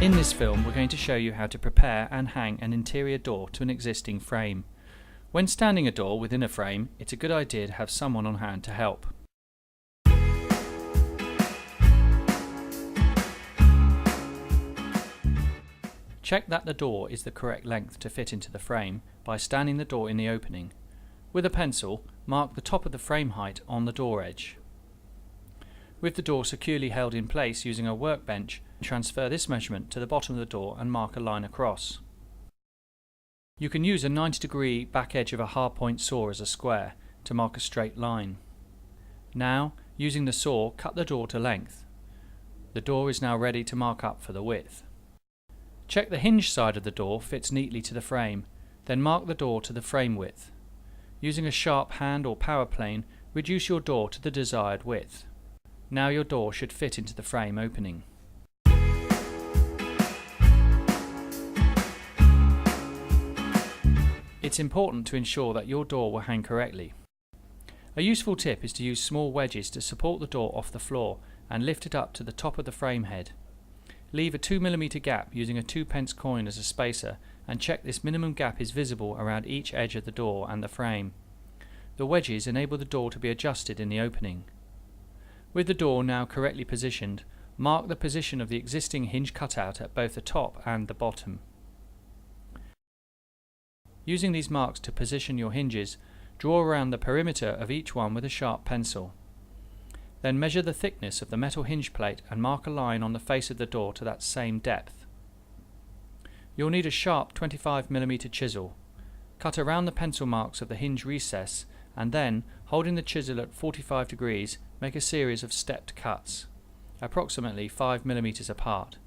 In this film, we're going to show you how to prepare and hang an interior door to an existing frame. When standing a door within a frame, it's a good idea to have someone on hand to help. Check that the door is the correct length to fit into the frame by standing the door in the opening. With a pencil, mark the top of the frame height on the door edge. With the door securely held in place using a workbench, transfer this measurement to the bottom of the door and mark a line across. You can use a 90-degree back edge of a hardpoint saw as a square to mark a straight line. Now, using the saw, cut the door to length. The door is now ready to mark up for the width. Check the hinge side of the door fits neatly to the frame, then mark the door to the frame width. Using a sharp hand or power plane, reduce your door to the desired width. Now your door should fit into the frame opening. It's important to ensure that your door will hang correctly. A useful tip is to use small wedges to support the door off the floor and lift it up to the top of the frame head. Leave a 2mm gap using a 2p coin as a spacer and check this minimum gap is visible around each edge of the door and the frame. The wedges enable the door to be adjusted in the opening. With the door now correctly positioned, mark the position of the existing hinge cutout at both the top and the bottom. Using these marks to position your hinges, draw around the perimeter of each one with a sharp pencil. Then measure the thickness of the metal hinge plate and mark a line on the face of the door to that same depth. You'll need a sharp 25mm chisel. Cut around the pencil marks of the hinge recess and then, holding the chisel at 45 degrees, make a series of stepped cuts, approximately 5mm apart,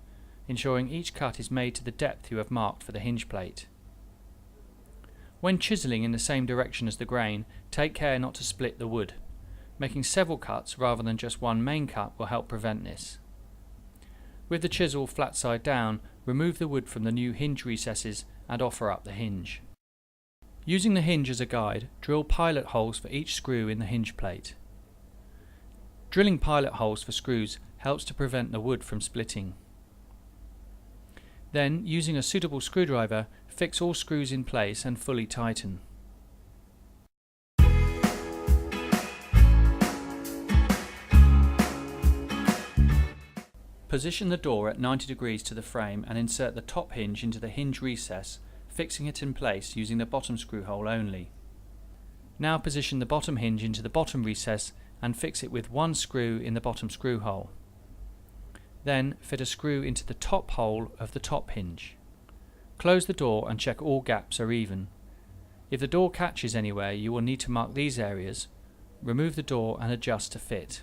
ensuring each cut is made to the depth you have marked for the hinge plate. When chiseling in the same direction as the grain, take care not to split the wood. Making several cuts rather than just one main cut will help prevent this. With the chisel flat side down, remove the wood from the new hinge recesses and offer up the hinge. Using the hinge as a guide, drill pilot holes for each screw in the hinge plate. Drilling pilot holes for screws helps to prevent the wood from splitting. Then, using a suitable screwdriver, fix all screws in place and fully tighten. Position the door at 90 degrees to the frame and insert the top hinge into the hinge recess, fixing it in place using the bottom screw hole only. Now position the bottom hinge into the bottom recess and fix it with one screw in the bottom screw hole. Then fit a screw into the top hole of the top hinge. Close the door and check all gaps are even. If the door catches anywhere, you will need to mark these areas. Remove the door and adjust to fit.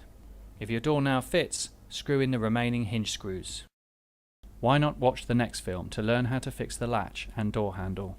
If your door now fits, screw in the remaining hinge screws. Why not watch the next film to learn how to fix the latch and door handle?